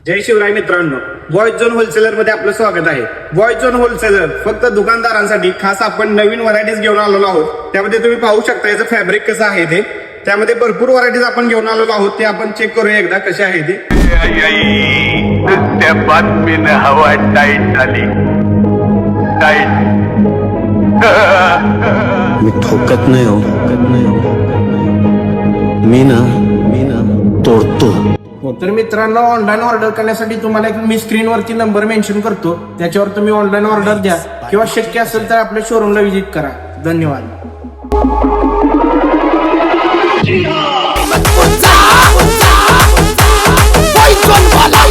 जय शिवराय मित्रांनो, boys zone wholesaler मध्ये आपलं स्वागत आहे. बॉयज झोन होलसेलर फक्त दुकानदारांसाठी खास आपण नवीन व्हरायटीज घेऊन आलेलो आहोत. त्यामध्ये तुम्ही पाहू शकता याचं फॅब्रिक कसं आहे ते. त्यामध्ये भरपूर व्हरायटीज आपण घेऊन आलेलो आहोत. ते आपण चेक करूया एकदा कसे आहे ते. त्या बातमीनं हवा टाईट झाली. मी ठोकत नाही हो, मी ना तोडतो. तर मित्रांनो, ऑनलाईन ऑर्डर करण्यासाठी तुम्हाला एक मी स्क्रीनवरती नंबर मेन्शन करतो, त्याच्यावर तुम्ही ऑनलाईन ऑर्डर द्या किंवा शक्य असेल तर आपल्या शोरूमला व्हिजिट करा. धन्यवाद. Poison वाला